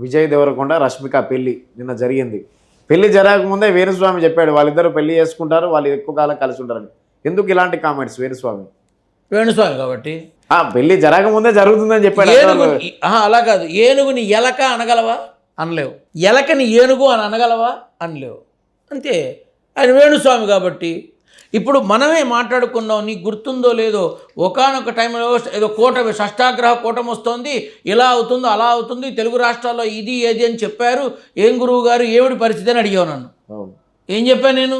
విజయ్ దేవరకొండ రష్మిక పెళ్లి నిన్న జరిగింది. పెళ్లి జరగకముందే వేణుస్వామి చెప్పాడు వాళ్ళిద్దరూ పెళ్లి చేసుకుంటారు, వాళ్ళు ఎక్కువ కాలం కలిసి ఉంటారని. ఎందుకు ఇలాంటి కామెంట్స్ వేణుస్వామి? వేణుస్వామి కాబట్టి పెళ్లి జరగకముందే జరుగుతుందని చెప్పాడు. అలా కాదు, ఏనుగుని ఎలక అనగలవా? అనలేవు. ఎలకని ఏనుగు అని అనగలవా? అనలేవు. అంతే. ఆయన వేణుస్వామి కాబట్టి. ఇప్పుడు మనమే మాట్లాడుకున్నాం, నీకు గుర్తుందో లేదో, ఒకానొక టైంలో ఏదో కూటమి షష్టాగ్రహ కూటమి వస్తుంది, ఇలా అవుతుందో అలా అవుతుంది, తెలుగు రాష్ట్రాల్లో ఇది ఏది అని చెప్పారు. ఏం గురువు గారు ఏమిటి పరిస్థితి అని అడిగావు నన్ను. ఏం చెప్పాను నేను?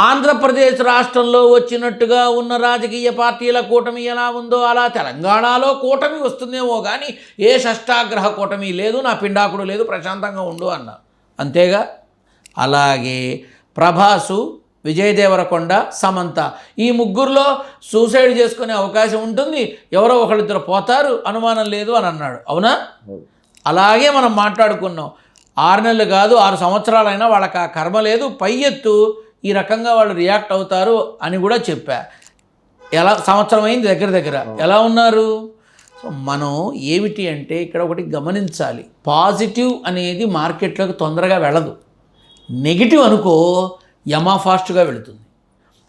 ఆంధ్రప్రదేశ్ రాష్ట్రంలో వచ్చినట్టుగా ఉన్న రాజకీయ పార్టీల కూటమి ఎలా ఉందో అలా తెలంగాణలో కూటమి వస్తుందేమో కానీ ఏ షష్టాగ్రహ కూటమి లేదు, నా పిండాకుడు లేదు, ప్రశాంతంగా ఉండు అన్నా. అంతేగా. అలాగే ప్రభాసు, విజయ్ దేవరకొండ, సమంత ఈ ముగ్గురులో సూసైడ్ చేసుకునే అవకాశం ఉంటుంది, ఎవరో ఒకళ్ళిద్దరు పోతారు, అనుమానం లేదు అని అన్నాడు. అవునా? అలాగే మనం మాట్లాడుకున్నాం. 6 నెలలు కాదు 6 సంవత్సరాలైనా వాళ్ళకి ఆ కర్మ లేదు, పై ఎత్తు ఈ రకంగా వాళ్ళు రియాక్ట్ అవుతారు అని కూడా చెప్పా. ఎలా సంవత్సరం అయింది దగ్గర ఎలా ఉన్నారు? సో మనం ఏమిటి అంటే ఇక్కడ ఒకటి గమనించాలి, పాజిటివ్ అనేది మార్కెట్లోకి తొందరగా వెళ్ళదు, నెగిటివ్ అనుకో యమా ఫాస్ట్గా వెళుతుంది.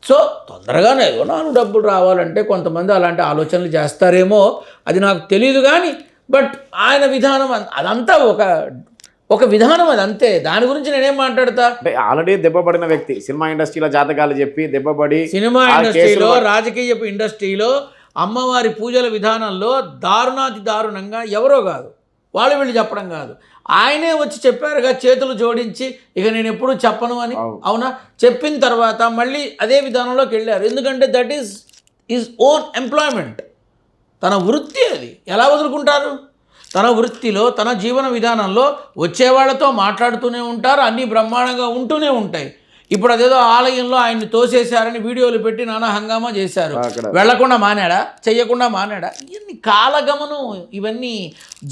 సో తొందరగానే నాకు డబ్బులు రావాలంటే కొంతమంది అలాంటి ఆలోచనలు చేస్తారేమో, అది నాకు తెలియదు కానీ బట్ ఆయన విధానం అదంతా ఒక విధానం, అది అంతే. దాని గురించి నేనేం మాట్లాడతా? అంటే ఆల్రెడీ దెబ్బపడిన వ్యక్తి, సినిమా ఇండస్ట్రీలో జాతకాలు చెప్పి దెబ్బపడి, సినిమా ఇండస్ట్రీలో రాజకీయ ఇండస్ట్రీలో అమ్మవారి పూజల విధానంలో దారుణాతి దారుణంగా ఎవరో కాదు, వాళ్ళు వీళ్ళు చెప్పడం కాదు, ఆయనే వచ్చి చెప్పారుగా చేతులు జోడించి, ఇక నేను ఎప్పుడూ చెప్పను అని. అవునా? చెప్పిన తర్వాత మళ్ళీ అదే విధానంలోకి వెళ్ళారు. ఎందుకంటే దట్ ఈజ్ ఓన్ ఎంప్లాయ్మెంట్, తన వృత్తి. అది ఎలా వదులుకుంటారు? తన వృత్తిలో తన జీవన విధానంలో వచ్చేవాళ్లతో మాట్లాడుతూనే ఉంటారు, అన్నీ బ్రహ్మాండంగా ఉంటూనే ఉంటాయి. ఇప్పుడు అదేదో ఆలయంలో ఆయన్ని తోసేశారని వీడియోలు పెట్టి నానా హంగామా చేశారు. వెళ్లకుండా మానాడా? చెయ్యకుండా మానాడా? ఇవన్నీ కాలగమనం, ఇవన్నీ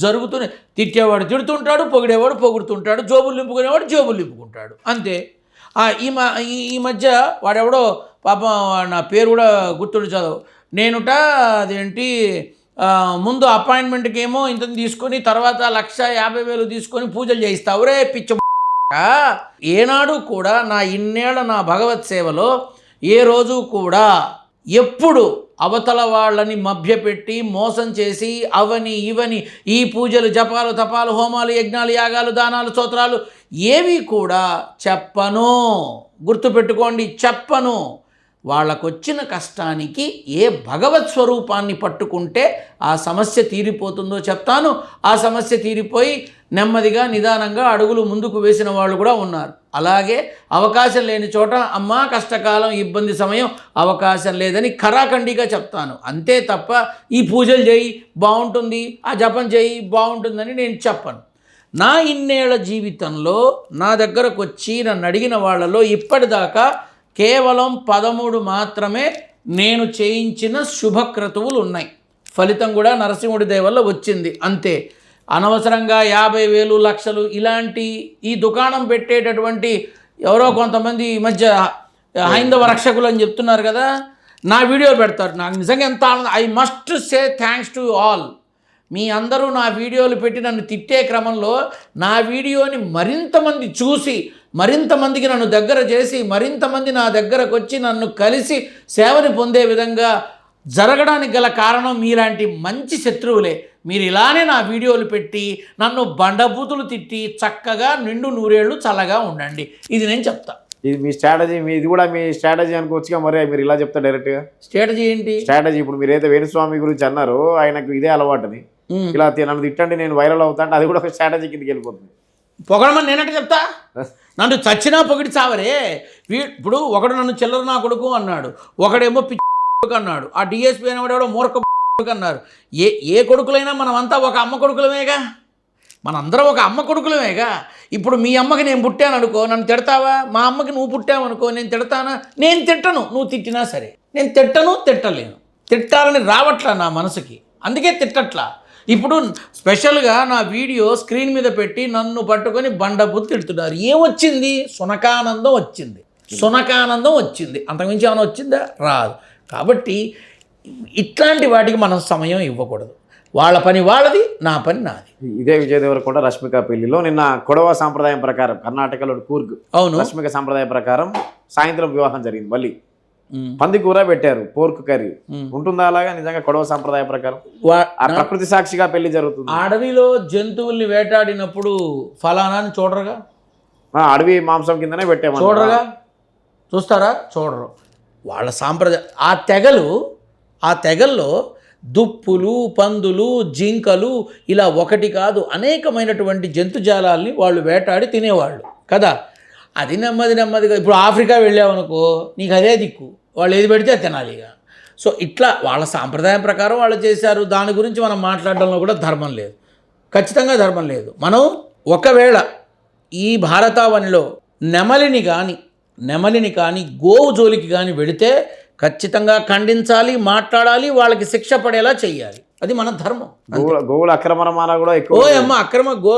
జరుగుతూనే. తిట్టేవాడు తిడుతుంటాడు, పొగిడేవాడు పొగుడుతుంటాడు, జోబులు నింపుకునేవాడు జోబులు నింపుకుంటాడు, అంతే. ఈ మధ్య వాడెవడో పాపం, నా పేరు కూడా గుర్తుడు చదవు, నేనుట అదేంటి ముందు అపాయింట్మెంట్కి ఏమో ఇంత తీసుకొని తర్వాత 1,50,000 తీసుకొని పూజలు చేయిస్తావు రే పిచ్చ. ఏనాడు కూడా నా ఇన్నేళ్ల నా భగవత్ సేవలో ఏ రోజు కూడా ఎప్పుడు అవతల వాళ్ళని మభ్యపెట్టి మోసం చేసి అవని ఇవని ఈ పూజలు జపాలు తపాలు హోమాలు యజ్ఞాలు యాగాలు దానాలు స్తోత్రాలు ఏవి కూడా చెప్పను. గుర్తుపెట్టుకోండి, చెప్పను. వాళ్ళకొచ్చిన కష్టానికి ఏ భగవత్ స్వరూపాన్ని పట్టుకుంటే ఆ సమస్య తీరిపోతుందో చెప్తాను. ఆ సమస్య తీరిపోయి నెమ్మదిగా నిదానంగా అడుగులు ముందుకు వేసిన వాళ్ళు కూడా ఉన్నారు. అలాగే అవకాశం లేని చోట అమ్మా కష్టకాలం ఇబ్బంది సమయం అవకాశం లేదని ఖరాఖండిగా చెప్తాను. అంతే తప్ప ఈ పూజలు చేయి బాగుంటుంది, ఆ జపం చేయి బాగుంటుందని నేను చెప్పను. నా ఇన్నేళ్ల జీవితంలో నా దగ్గరకు వచ్చి నన్ను అడిగిన వాళ్ళలో ఇప్పటిదాకా కేవలం 13 మాత్రమే నేను చేయించిన శుభక్రతువులు ఉన్నాయి. ఫలితం కూడా నరసింహుడి దయ వల్ల వచ్చింది, అంతే. అనవసరంగా 50,000 లక్షలు ఇలాంటి ఈ దుకాణం పెట్టేటటువంటి ఎవరో కొంతమంది ఈ మధ్య హైందవ రక్షకులు అని చెప్తున్నారు కదా, నా వీడియోలు పెడతారు. నాకు నిజంగా ఎంత ఆనందం. I must say thanks to all. మీ అందరూ నా వీడియోలు పెట్టి నన్ను తిట్టే క్రమంలో నా వీడియోని మరింతమంది చూసి మరింతమందికి నన్ను దగ్గర చేసి మరింతమంది నా దగ్గరకు వచ్చి నన్ను కలిసి సేవని పొందే విధంగా జరగడానికి గల కారణం మీలాంటి మంచి శత్రువులే. మీరు ఇలానే నా వీడియోలు పెట్టి నన్ను బండబూతులు తిట్టి చక్కగా నిండు నూరేళ్ళు చల్లగా ఉండండి. ఇది నేను చెప్తా. ఇది మీ స్ట్రాటజీ, ఇది కూడా మీ స్ట్రాటజీ అనుకోవచ్చుగా. మరి మీరు ఇలా చెప్తా డైరెక్ట్గా. స్ట్రాటజీ ఏంటి? స్ట్రాటజీ ఇప్పుడు మీరు ఏదైతే వేణుస్వామి గురించి అన్నారో ఆయనకు ఇదే అలవాటుని, ఇలా నన్ను తిట్టండి నేను వైరల్ అవుతా అంటే అది కూడా ఒక స్ట్రాటజీ కిందకి వెళ్ళిపోతుంది. పొగడమని నేనంటే చెప్తా, నన్ను చచ్చినా పొగిడి చావరే. ఇప్పుడు ఒకడు నన్ను చిల్లర నా కొడుకు అన్నాడు, ఒకడేమో పిచ్చి అన్నాడు, ఆ డిఎస్పీ అనేవాడు మూర్ఖ అన్నారు. ఏ కొడుకులైనా మనమంతా ఒక అమ్మ కొడుకులమేగా, మనందరం ఒక అమ్మ కొడుకులమేగా. ఇప్పుడు మీ అమ్మకి నేను పుట్టాను అనుకో, నన్ను తిడతావా? మా అమ్మకి నువ్వు పుట్టావు అనుకో, నేను తిడతానా? నేను తిట్టను, నువ్వు తిట్టినా సరే. నేను తిట్టలేను, తిట్టాలని రావట్లా నా మనసుకి, అందుకే తిట్టట్లా. ఇప్పుడు స్పెషల్గా నా వీడియో స్క్రీన్ మీద పెట్టి నన్ను పట్టుకొని బండబుద్ధి తిడుతున్నారు. ఏమొచ్చింది? సునకానందం వచ్చింది. అంతకుమించి ఏమైనా వచ్చిందా? రాదు. కాబట్టి ఇట్లాంటి వాటికి మనం సమయం ఇవ్వకూడదు. వాళ్ళ పని వాళ్ళది, నా పని నాది. ఇదే విజయ్ దేవరకొండ రష్మిక పెళ్లిలో నిన్న కొడవ సాంప్రదాయం ప్రకారం కర్ణాటకలో కూర్గ్ అవును. రష్మిక సాంప్రదాయం ప్రకారం సాయంత్రం వివాహం జరిగింది. మళ్ళీ ఉమ్. పంది కూర పెట్టారు, పోర్క్ కర్రీ. ఉమ్. ఉంటుందా అలాగా నిజంగా కొడవ సాంప్రదాయం ప్రకారం? ఆ ప్రకృతి సాక్షిగా పెళ్లి జరుగుతుంది. అడవిలో జంతువుల్ని వేటాడినప్పుడు ఫలానా అని చూడరుగా, అడవి మాంసం కిందనే పెట్టాము. చూడరుగా, చూస్తారా? చూడరు. వాళ్ళ సాంప్రదాయం ఆ తెగల్లో దుప్పులు, పందులు, జింకలు ఇలా ఒకటి కాదు అనేకమైనటువంటి జంతుజాలాల్ని వాళ్ళు వేటాడి తినేవాళ్ళు కదా. అది నెమ్మదిగా ఇప్పుడు ఆఫ్రికా వెళ్ళావనుకో, నీకు అదే దిక్కు, వాళ్ళు ఏది పెడితే తినాలి ఇక. సో ఇట్లా వాళ్ళ సాంప్రదాయం ప్రకారం వాళ్ళు చేశారు. దాని గురించి మనం మాట్లాడడంలో కూడా ధర్మం లేదు, ఖచ్చితంగా ధర్మం లేదు. మనం ఒకవేళ ఈ భారతావనిలో నెమలిని కానీ గోవు జోలికి కానీ వెడితే ఖచ్చితంగా ఖండించాలి, మాట్లాడాలి, వాళ్ళకి శిక్ష పడేలా చెయ్యాలి. అది మన ధర్మం. గోవుల అక్రమ రవాణా కూడా ఎక్కువ.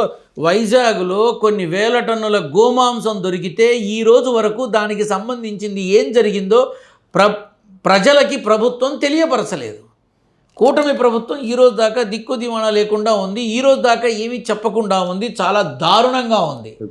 వైజాగ్లో కొన్ని వేల టన్నుల గోమాంసం దొరికితే ఈ రోజు వరకు దానికి సంబంధించింది ఏం జరిగిందో ప్రజలకి ప్రభుత్వం తెలియపరచలేదు. కూటమి ప్రభుత్వం ఈ రోజు దాకా దిక్కు దివాణా లేకుండా ఉంది. ఈ రోజు దాకా ఏమీ చెప్పకుండా ఉంది. చాలా దారుణంగా ఉంది.